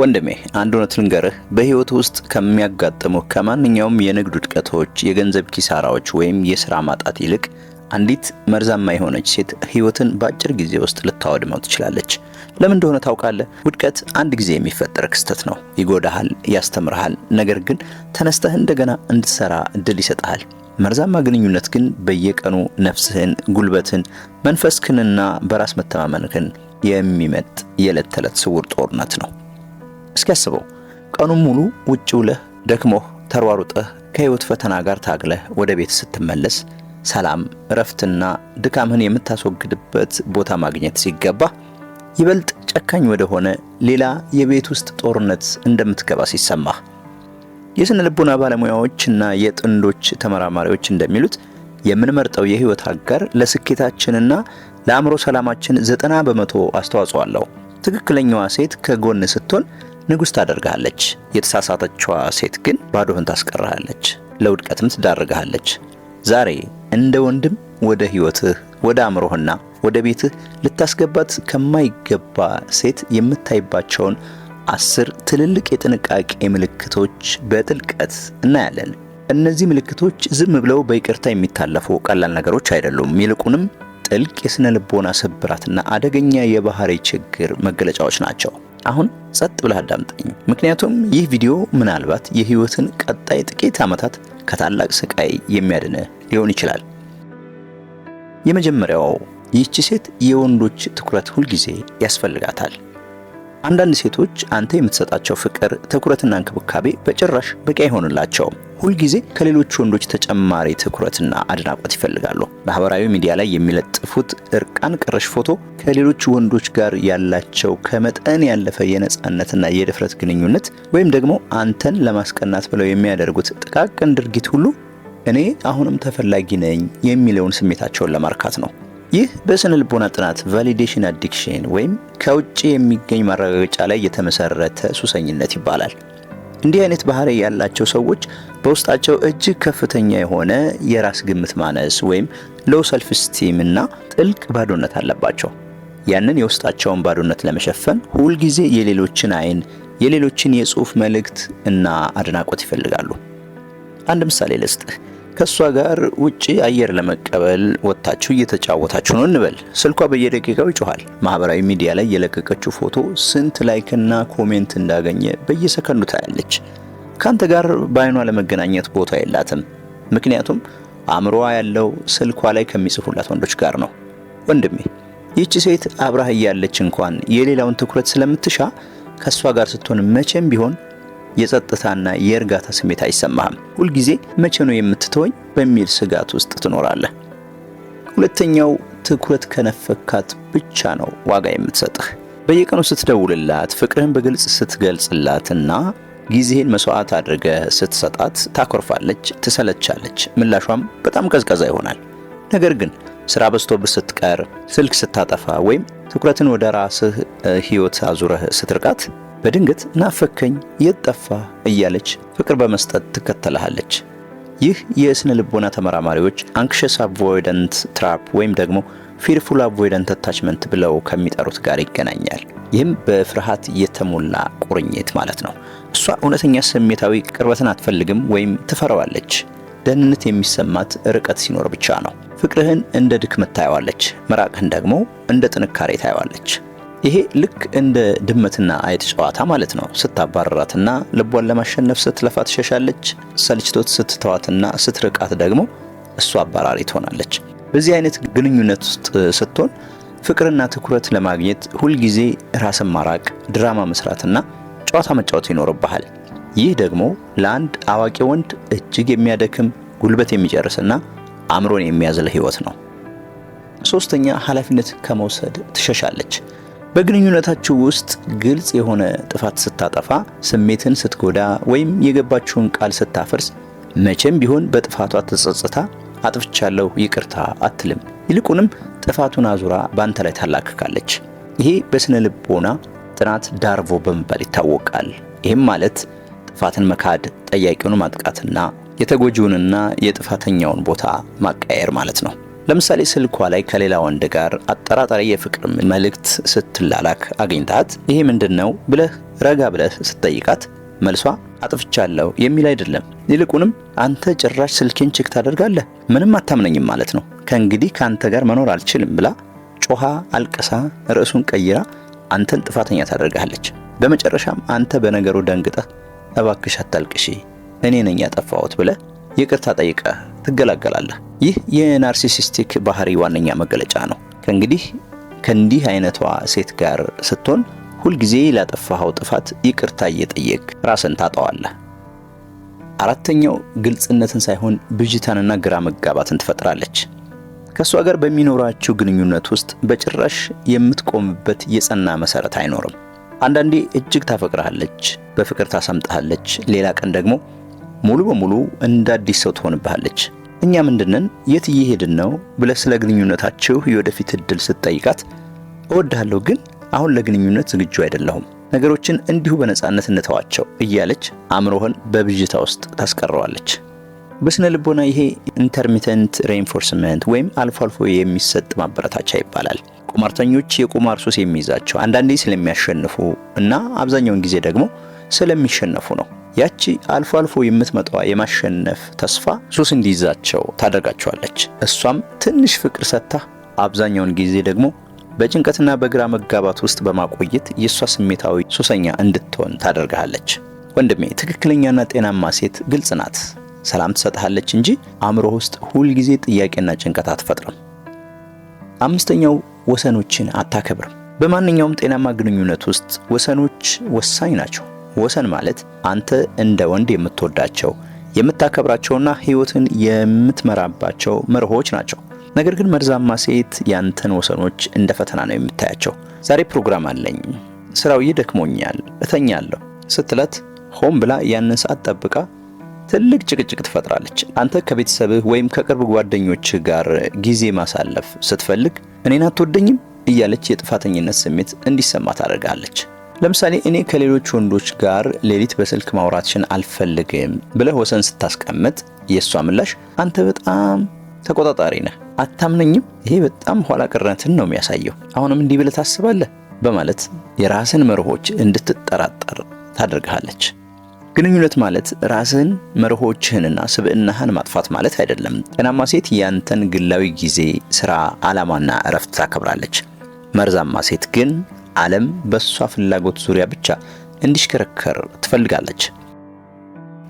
ወንድሜ አንድ እውነት ልንገርህ፣ በህይወት ውስጥ ከሚያጋጥሙ ከማንኛውም የንግድ ውድቀቶች፣ የገንዘብ ኪሳራዎች ወይም የሥራ ማጣት ይልቅ አንዲት መርዛማ የሆነች ሴት ህይወትን በአጭር ጊዜ ውስጥ ልታወድመው ትችላለች። ለምን እንደሆነ ታውቃለህ? ውድቀት አንድ ጊዜ የሚፈጠር ክስተት ነው። ይጎዳሃል፣ ያስተምርሃል፣ ነገር ግን ተነስተህ እንደገና እንድትሰራ እድል ይሰጥሃል። መርዛማ ግንኙነት ግን በየቀኑ ነፍስህን፣ ጉልበትን፣ መንፈስህንና በራስ መተማመንህን የሚመጥ የዕለት ተዕለት ስውር ጦርነት ነው። እስኪ አስበው፣ ቀኑን ሙሉ ውጭ ውለህ ደክሞህ ተሯሩጠህ ከህይወት ፈተና ጋር ታግለህ ወደ ቤት ስትመለስ ሰላም፣ እረፍትና ድካምህን የምታስወግድበት ቦታ ማግኘት ሲገባ ይበልጥ ጨካኝ ወደሆነ ሌላ የቤት ውስጥ ጦርነት እንደምትገባ ሲሰማህ። የስነ ልቦና ባለሙያዎችና የጥንዶች ተመራማሪዎች እንደሚሉት የምንመርጠው የህይወት አጋር ለስኬታችንና ለአእምሮ ሰላማችን 90% አስተዋጽኦ አለው። ትክክለኛዋ ሴት ከጎን ስትሆን ንጉስ ታደርጋለች። የተሳሳተችዋ ሴት ግን ባዶህን ታስቀርሃለች፣ ለውድቀትም ትዳርግሃለች። ዛሬ እንደ ወንድም ወደ ህይወትህ፣ ወደ አእምሮህና ወደ ቤትህ ልታስገባት ከማይገባ ሴት የምታይባቸውን 10 ትልልቅ የጥንቃቄ ምልክቶች በጥልቀት እናያለን። እነዚህ ምልክቶች ዝም ብለው በይቅርታ የሚታለፉ ቀላል ነገሮች አይደሉም። ይልቁንም ጥልቅ የስነ ልቦና ስብራትና አደገኛ የባህሪ ችግር መገለጫዎች ናቸው። አሁን ጸጥ ብለህ አዳምጠኝ፣ ምክንያቱም ይህ ቪዲዮ ምናልባት የህይወትን ቀጣይ ጥቂት ዓመታት ከታላቅ ስቃይ የሚያድንህ ሊሆን ይችላል። የመጀመሪያው፣ ይህች ሴት የወንዶች ትኩረት ሁልጊዜ ያስፈልጋታል። አንዳንድ ሴቶች አንተ የምትሰጣቸው ፍቅር፣ ትኩረትና እንክብካቤ በጭራሽ በቂ አይሆንላቸውም። ሁልጊዜ ከሌሎች ወንዶች ተጨማሪ ትኩረትና አድናቆት ይፈልጋሉ። ማህበራዊ ሚዲያ ላይ የሚለጥፉት እርቃን ቀረሽ ፎቶ፣ ከሌሎች ወንዶች ጋር ያላቸው ከመጠን ያለፈ የነጻነትና የድፍረት ግንኙነት፣ ወይም ደግሞ አንተን ለማስቀናት ብለው የሚያደርጉት ጥቃቅን ድርጊት ሁሉ እኔ አሁንም ተፈላጊ ነኝ የሚለውን ስሜታቸውን ለማርካት ነው። ይህ በስነ ልቦና ጥናት ቫሊዴሽን አዲክሽን ወይም ከውጭ የሚገኝ ማረጋገጫ ላይ የተመሰረተ ሱሰኝነት ይባላል። እንዲህ አይነት ባህሪ ያላቸው ሰዎች በውስጣቸው እጅግ ከፍተኛ የሆነ የራስ ግምት ማነስ ወይም ሎው ሰልፍ ስቲም እና ጥልቅ ባዶነት አለባቸው። ያንን የውስጣቸውን ባዶነት ለመሸፈን ሁልጊዜ የሌሎችን አይን፣ የሌሎችን የጽሑፍ መልእክት እና አድናቆት ይፈልጋሉ። አንድ ምሳሌ ልስጥህ። ከሷ ጋር ውጪ አየር ለመቀበል ወጣችሁ እየተጫወታችሁ ነው እንበል። ስልኳ በየደቂቃው ይጮሃል። ማህበራዊ ሚዲያ ላይ የለቀቀችው ፎቶ ስንት ላይክና ኮሜንት እንዳገኘ በየሰከንዱ ታያለች። ካንተ ጋር በአይኗ ለመገናኘት ቦታ የላትም፣ ምክንያቱም አእምሮዋ ያለው ስልኳ ላይ ከሚጽፉላት ወንዶች ጋር ነው። ወንድሜ፣ ይህች ሴት አብራህ እያለች እንኳን የሌላውን ትኩረት ስለምትሻ ከሷ ጋር ስትሆን መቼም ቢሆን የጸጥታና የእርጋታ ስሜት አይሰማህም። ሁልጊዜ መቼ ነው የምትተወኝ በሚል ስጋት ውስጥ ትኖራለህ። ሁለተኛው፣ ትኩረት ከነፈካት ብቻ ነው ዋጋ የምትሰጥህ። በየቀኑ ስትደውልላት፣ ፍቅርህን በግልጽ ስትገልጽላትና ጊዜህን መስዋዕት አድርገህ ስትሰጣት ታኮርፋለች፣ ትሰለቻለች፣ ምላሿም በጣም ቀዝቃዛ ይሆናል። ነገር ግን ስራ በዝቶብህ ስትቀር፣ ስልክ ስታጠፋ ወይም ትኩረትን ወደ ራስህ ህይወት አዙረህ ስትርቃት በድንገት ናፈከኝ፣ የት ጠፋህ እያለች ፍቅር በመስጠት ትከተልሃለች። ይህ የስነ ልቦና ተመራማሪዎች አንክሸስ አቮይደንት ትራፕ ወይም ደግሞ ፊርፉል አቮይደንት አታችመንት ብለው ከሚጠሩት ጋር ይገናኛል። ይህም በፍርሃት የተሞላ ቁርኝት ማለት ነው። እሷ እውነተኛ ስሜታዊ ቅርበትን አትፈልግም ወይም ትፈራዋለች። ደህንነት የሚሰማት ርቀት ሲኖር ብቻ ነው። ፍቅርህን እንደ ድክመት ታየዋለች፣ መራቅህን ደግሞ እንደ ጥንካሬ ታየዋለች። ይሄ ልክ እንደ ድመትና አይጥ ጨዋታ ማለት ነው። ስታባረራትና ልቧን ለማሸነፍ ስትለፋ ትሸሻለች። ሰልችቶት ስትተዋትና ስትርቃት ደግሞ እሷ አባራሪ ትሆናለች። በዚህ አይነት ግንኙነት ውስጥ ስትሆን ፍቅርና ትኩረት ለማግኘት ሁልጊዜ ራስን ማራቅ፣ ድራማ መስራትና ጨዋታ መጫወት ይኖርብሃል። ይህ ደግሞ ለአንድ አዋቂ ወንድ እጅግ የሚያደክም፣ ጉልበት የሚጨርስና አእምሮን የሚያዝል ህይወት ነው። ሶስተኛ፣ ኃላፊነት ከመውሰድ ትሸሻለች። በግንኙነታችሁ ውስጥ ግልጽ የሆነ ጥፋት ስታጠፋ፣ ስሜትን ስትጎዳ ወይም የገባችውን ቃል ስታፈርስ መቼም ቢሆን በጥፋቷ ተጸጽታ አጥፍቻለሁ ይቅርታ አትልም። ይልቁንም ጥፋቱን አዙራ ባንተ ላይ ታላክካለች። ይሄ በስነ ልቦና ጥናት ዳርቮ በመባል ይታወቃል። ይህም ማለት ጥፋትን መካድ፣ ጠያቂውን ማጥቃትና የተጎጂውንና የጥፋተኛውን ቦታ ማቀያየር ማለት ነው። ለምሳሌ ስልኳ ላይ ከሌላ ወንድ ጋር አጠራጣሪ የፍቅር መልእክት ስትላላክ አግኝታት ይሄ ምንድነው ብለህ ረጋ ብለህ ስትጠይቃት መልሷ አጥፍቻለሁ የሚል አይደለም። ይልቁንም አንተ ጭራሽ ስልኬን ቼክ ታደርጋለህ፣ ምንም አታምነኝም ማለት ነው፣ ከእንግዲህ ካንተ ጋር መኖር አልችልም ብላ ጮሃ አልቅሳ ርዕሱን ቀይራ አንተን ጥፋተኛ ታደርጋለች። በመጨረሻም አንተ በነገሩ ደንግጠህ እባክሽ አታልቅሺ እኔ ነኝ ያጠፋሁት ብለህ ይቅርታ ጠይቀህ ትገላገላለህ። ይህ የናርሲሲስቲክ ባህሪ ዋነኛ መገለጫ ነው። ከእንዲህ አይነቷ ሴት ጋር ስትሆን ሁልጊዜ ላጠፋኸው ጥፋት ይቅርታ እየጠየቅ ራስን ታጣዋለህ። አራተኛው ግልጽነትን ሳይሆን ብዥታንና ግራ መጋባትን ትፈጥራለች። ከሷ ጋር በሚኖራችሁ ግንኙነት ውስጥ በጭራሽ የምትቆምበት የጸና መሰረት አይኖርም። አንዳንዴ እጅግ ታፈቅርሃለች፣ በፍቅር ታሰምጥሃለች፣ ሌላ ቀን ደግሞ ሙሉ በሙሉ እንደ አዲስ ሰው ትሆንብሃለች። እኛ ምንድነን የት እየሄድን ነው ብለህ ስለ ግንኙነታችሁ የወደፊት እድል ስትጠይቃት እወድሃለሁ ግን አሁን ለግንኙነት ዝግጁ አይደለሁም፣ ነገሮችን እንዲሁ በነጻነት እንተዋቸው እያለች አእምሮህን በብዥታ ውስጥ ታስቀረዋለች። በስነ ልቦና ይሄ ኢንተርሚተንት ሬንፎርስመንት ወይም አልፎ አልፎ የሚሰጥ ማበረታቻ ይባላል። ቁማርተኞች የቁማር ሱስ የሚይዛቸው አንዳንዴ ስለሚያሸንፉ እና አብዛኛውን ጊዜ ደግሞ ስለሚሸነፉ ነው። ያቺ አልፎ አልፎ የምትመጣዋ የማሸነፍ ተስፋ ሱስ እንዲይዛቸው ታደርጋቸዋለች። እሷም ትንሽ ፍቅር ሰጥታ አብዛኛውን ጊዜ ደግሞ በጭንቀትና በግራ መጋባት ውስጥ በማቆየት የሷ ስሜታዊ ሱሰኛ እንድትሆን ታደርጋለች። ወንድሜ፣ ትክክለኛና ጤናማ ሴት ግልጽ ናት። ሰላም ትሰጥሃለች እንጂ አእምሮ ውስጥ ሁልጊዜ ጥያቄና ጭንቀት አትፈጥርም። አምስተኛው ወሰኖችን አታከብርም። በማንኛውም ጤናማ ግንኙነት ውስጥ ወሰኖች ወሳኝ ናቸው። ወሰን ማለት አንተ እንደ ወንድ የምትወዳቸው የምታከብራቸውና ህይወትን የምትመራባቸው መርሆች ናቸው። ነገር ግን መርዛማ ሴት ያንተን ወሰኖች እንደ ፈተና ነው የምታያቸው። ዛሬ ፕሮግራም አለኝ፣ ስራው ይደክሞኛል፣ እተኛለሁ ስትላት ሆን ብላ ያንን ሰዓት ጠብቃ ትልቅ ጭቅጭቅ ትፈጥራለች። አንተ ከቤተሰብህ ወይም ከቅርብ ጓደኞችህ ጋር ጊዜ ማሳለፍ ስትፈልግ እኔን አትወደኝም እያለች የጥፋተኝነት ስሜት እንዲሰማ ታደርጋለች። ለምሳሌ እኔ ከሌሎች ወንዶች ጋር ሌሊት በስልክ ማውራትሽን አልፈልግም ብለህ ወሰን ስታስቀምጥ የሷ ምላሽ አንተ በጣም ተቆጣጣሪ ነህ፣ አታምነኝም፣ ይሄ በጣም ኋላ ቀርነትን ነው የሚያሳየው፣ አሁንም እንዲህ ብለህ ታስባለህ በማለት የራስን መርሆች እንድትጠራጠር ታደርግሃለች። ግንኙነት ማለት ራስን መርሆችህንና ስብዕናህን ማጥፋት ማለት አይደለም። ጤናማ ሴት ያንተን ግላዊ ጊዜ፣ ስራ፣ ዓላማና እረፍት ታከብራለች። መርዛማ ሴት ግን ዓለም በሷ ፍላጎት ዙሪያ ብቻ እንዲሽከረከር ትፈልጋለች።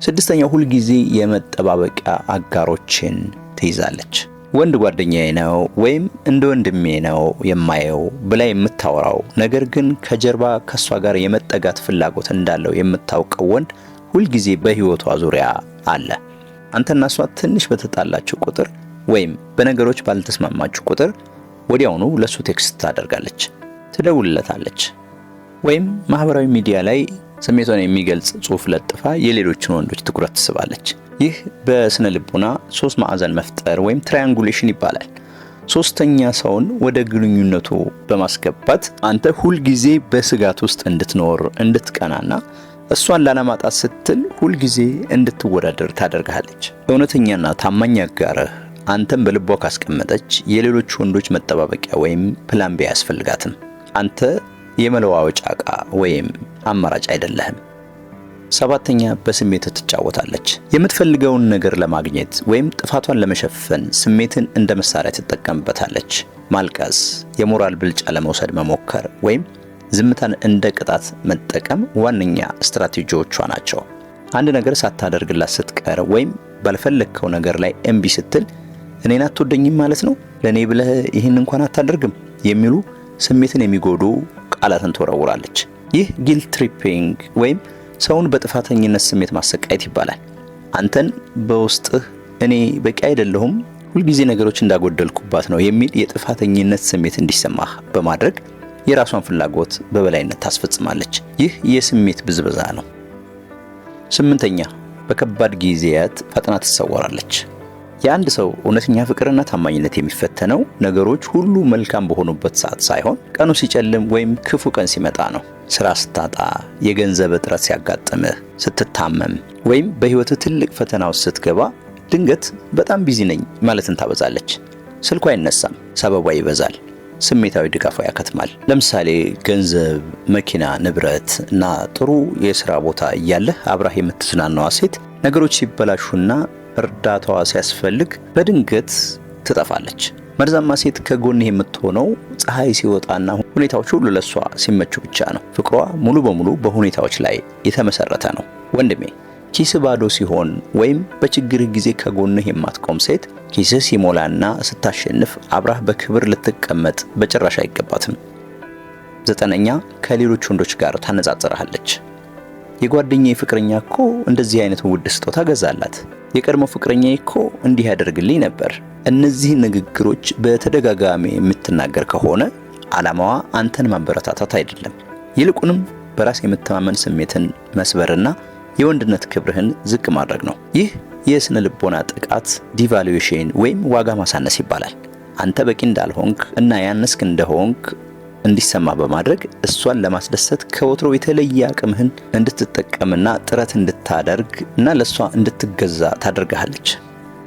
ስድስተኛው ሁልጊዜ የመጠባበቂያ አጋሮችን ትይዛለች። ወንድ ጓደኛዬ ነው ወይም እንደ ወንድሜ ነው የማየው ብላ የምታወራው ነገር ግን ከጀርባ ከሷ ጋር የመጠጋት ፍላጎት እንዳለው የምታውቀው ወንድ ሁልጊዜ በህይወቷ ዙሪያ አለ። አንተና እሷ ትንሽ በተጣላችሁ ቁጥር ወይም በነገሮች ባልተስማማችሁ ቁጥር ወዲያውኑ ለሱ ቴክስት ታደርጋለች፣ ትደውልለታለች፣ ወይም ማህበራዊ ሚዲያ ላይ ስሜቷን የሚገልጽ ጽሑፍ ለጥፋ የሌሎችን ወንዶች ትኩረት ትስባለች። ይህ በስነ ልቦና ሶስት ማዕዘን መፍጠር ወይም ትራያንጉሌሽን ይባላል። ሶስተኛ ሰውን ወደ ግንኙነቱ በማስገባት አንተ ሁልጊዜ በስጋት ውስጥ እንድትኖር እንድትቀናና እሷን ላለማጣት ስትል ሁልጊዜ እንድትወዳደር ታደርጋለች። እውነተኛና ታማኝ አጋርህ አንተን በልቧ ካስቀመጠች የሌሎች ወንዶች መጠባበቂያ ወይም ፕላን ቢ አያስፈልጋትም። አንተ የመለዋወጫ ዕቃ ወይም አማራጭ አይደለህም። ሰባተኛ በስሜት ትጫወታለች። የምትፈልገውን ነገር ለማግኘት ወይም ጥፋቷን ለመሸፈን ስሜትን እንደ መሳሪያ ትጠቀምበታለች። ማልቀስ፣ የሞራል ብልጫ ለመውሰድ መሞከር ወይም ዝምታን እንደ ቅጣት መጠቀም ዋነኛ ስትራቴጂዎቿ ናቸው። አንድ ነገር ሳታደርግላት ስትቀር ወይም ባልፈለግከው ነገር ላይ እምቢ ስትል እኔን አትወደኝም ማለት ነው፣ ለኔ ብለህ ይህን እንኳን አታደርግም የሚሉ ስሜትን የሚጎዱ ቃላትን ትወረውራለች። ይህ ጊልት ትሪፒንግ ወይም ሰውን በጥፋተኝነት ስሜት ማሰቃየት ይባላል። አንተን በውስጥህ እኔ በቂ አይደለሁም፣ ሁልጊዜ ነገሮች እንዳጎደልኩባት ነው የሚል የጥፋተኝነት ስሜት እንዲሰማህ በማድረግ የራሷን ፍላጎት በበላይነት ታስፈጽማለች። ይህ የስሜት ብዝበዛ ነው። ስምንተኛ በከባድ ጊዜያት ፈጥና ትሰወራለች። የአንድ ሰው እውነተኛ ፍቅርና ታማኝነት የሚፈተነው ነገሮች ሁሉ መልካም በሆኑበት ሰዓት ሳይሆን ቀኑ ሲጨልም ወይም ክፉ ቀን ሲመጣ ነው። ስራ ስታጣ፣ የገንዘብ እጥረት ሲያጋጥምህ፣ ስትታመም ወይም በህይወትህ ትልቅ ፈተና ውስጥ ስትገባ ድንገት በጣም ቢዚ ነኝ ማለትን ታበዛለች። ስልኳ አይነሳም፣ ሰበቧ ይበዛል፣ ስሜታዊ ድጋፏ ያከትማል። ለምሳሌ ገንዘብ፣ መኪና፣ ንብረት እና ጥሩ የሥራ ቦታ እያለህ አብራህ የምትዝናናዋ ሴት ነገሮች ሲበላሹና እርዳታዋ ሲያስፈልግ በድንገት ትጠፋለች። መርዛማ ሴት ከጎንህ የምትሆነው ፀሐይ ሲወጣና ሁኔታዎች ሁሉ ለሷ ሲመቹ ብቻ ነው። ፍቅሯ ሙሉ በሙሉ በሁኔታዎች ላይ የተመሰረተ ነው። ወንድሜ፣ ኪስህ ባዶ ሲሆን ወይም በችግርህ ጊዜ ከጎንህ የማትቆም ሴት ኪስህ ሲሞላና ስታሸንፍ አብራህ በክብር ልትቀመጥ በጭራሽ አይገባትም። 9ኛ ከሌሎች ወንዶች ጋር ታነጻጽራለች። የጓደኛዬ ፍቅረኛ እኮ እንደዚህ አይነት ውድ ስጦታ ገዛላት፣ የቀድሞ ፍቅረኛዬ እኮ እንዲህ ያደርግልኝ ነበር። እነዚህ ንግግሮች በተደጋጋሚ የምትናገር ከሆነ ዓላማዋ አንተን ማበረታታት አይደለም፣ ይልቁንም በራስ የመተማመን ስሜትን መስበርና የወንድነት ክብርህን ዝቅ ማድረግ ነው። ይህ የስነ ልቦና ጥቃት ዲቫሉዌሽን ወይም ዋጋ ማሳነስ ይባላል። አንተ በቂ እንዳልሆንክ እና ያነስክ እንደሆንክ እንዲሰማ በማድረግ እሷን ለማስደሰት ከወትሮ የተለየ አቅምህን እንድትጠቀምና ጥረት እንድታደርግ እና ለሷ እንድትገዛ ታደርጋለች።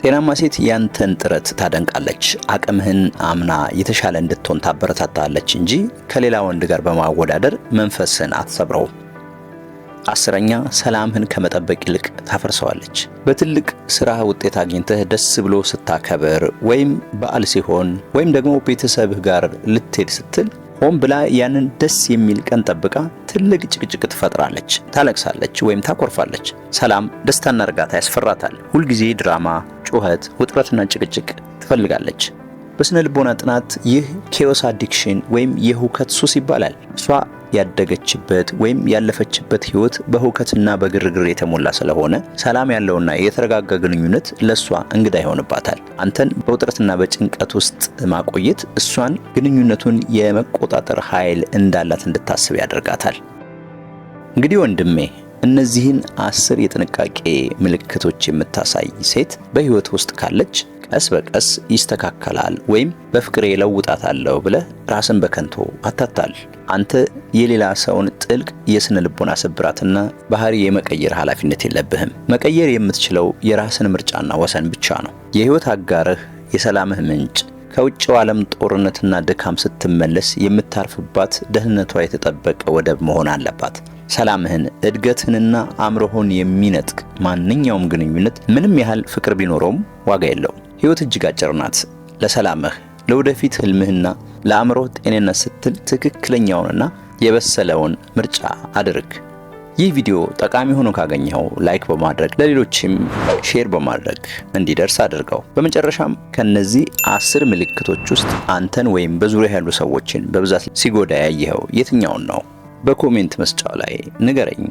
ጤናማ ሴት ያንተን ጥረት ታደንቃለች፣ አቅምህን አምና የተሻለ እንድትሆን ታበረታታለች እንጂ ከሌላ ወንድ ጋር በማወዳደር መንፈስን አትሰብረውም። 10ኛ ሰላምህን ከመጠበቅ ይልቅ ታፈርሰዋለች። በትልቅ ስራ ውጤት አግኝተህ ደስ ብሎ ስታከብር ወይም በዓል ሲሆን ወይም ደግሞ ቤተሰብህ ጋር ልትሄድ ስትል ሆን ብላ ያንን ደስ የሚል ቀን ጠብቃ ትልቅ ጭቅጭቅ ትፈጥራለች፣ ታለቅሳለች ወይም ታኮርፋለች። ሰላም ደስታና እርጋታ ያስፈራታል። ሁልጊዜ ድራማ፣ ጩኸት፣ ውጥረትና ጭቅጭቅ ትፈልጋለች። በስነ ልቦና ጥናት ይህ ኬኦስ አዲክሽን ወይም የሁከት ሱስ ይባላል። እሷ ያደገችበት ወይም ያለፈችበት ህይወት በሁከትና በግርግር የተሞላ ስለሆነ ሰላም ያለውና የተረጋጋ ግንኙነት ለሷ እንግዳ ይሆንባታል። አንተን በውጥረትና በጭንቀት ውስጥ ማቆየት እሷን ግንኙነቱን የመቆጣጠር ኃይል እንዳላት እንድታስብ ያደርጋታል። እንግዲህ ወንድሜ፣ እነዚህን 10 የጥንቃቄ ምልክቶች የምታሳይ ሴት በህይወት ውስጥ ካለች ቀስ በቀስ ይስተካከላል ወይም በፍቅር ለውጣታለሁ ብለህ ራስን በከንቱ አታታል። አንተ የሌላ ሰውን ጥልቅ የስነ ልቦና ስብራትና ባህሪ የመቀየር ኃላፊነት የለብህም። መቀየር የምትችለው የራስን ምርጫና ወሰን ብቻ ነው። የህይወት አጋርህ የሰላምህ ምንጭ ከውጭው ዓለም ጦርነትና ድካም ስትመለስ የምታርፍባት ደህንነቷ የተጠበቀ ወደብ መሆን አለባት። ሰላምህን፣ እድገትህንና አእምሮህን የሚነጥቅ ማንኛውም ግንኙነት ምንም ያህል ፍቅር ቢኖረውም ዋጋ የለውም። ህይወት እጅግ አጭር ናት። ለሰላምህ፣ ለወደፊት ህልምህና ለአእምሮህ ጤንነት ስትል ትክክለኛውንና የበሰለውን ምርጫ አድርግ። ይህ ቪዲዮ ጠቃሚ ሆኖ ካገኘኸው ላይክ በማድረግ ለሌሎችም ሼር በማድረግ እንዲደርስ አድርገው። በመጨረሻም ከነዚህ 10 ምልክቶች ውስጥ አንተን ወይም በዙሪያ ያሉ ሰዎችን በብዛት ሲጎዳ ያየኸው የትኛውን ነው? በኮሜንት መስጫው ላይ ንገረኝ።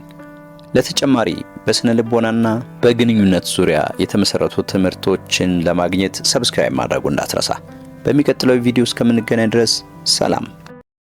ለተጨማሪ በስነ ልቦናና በግንኙነት ዙሪያ የተመሰረቱ ትምህርቶችን ለማግኘት ሰብስክራይብ ማድረጉ እንዳትረሳ። በሚቀጥለው ቪዲዮ እስከምንገናኝ ድረስ ሰላም።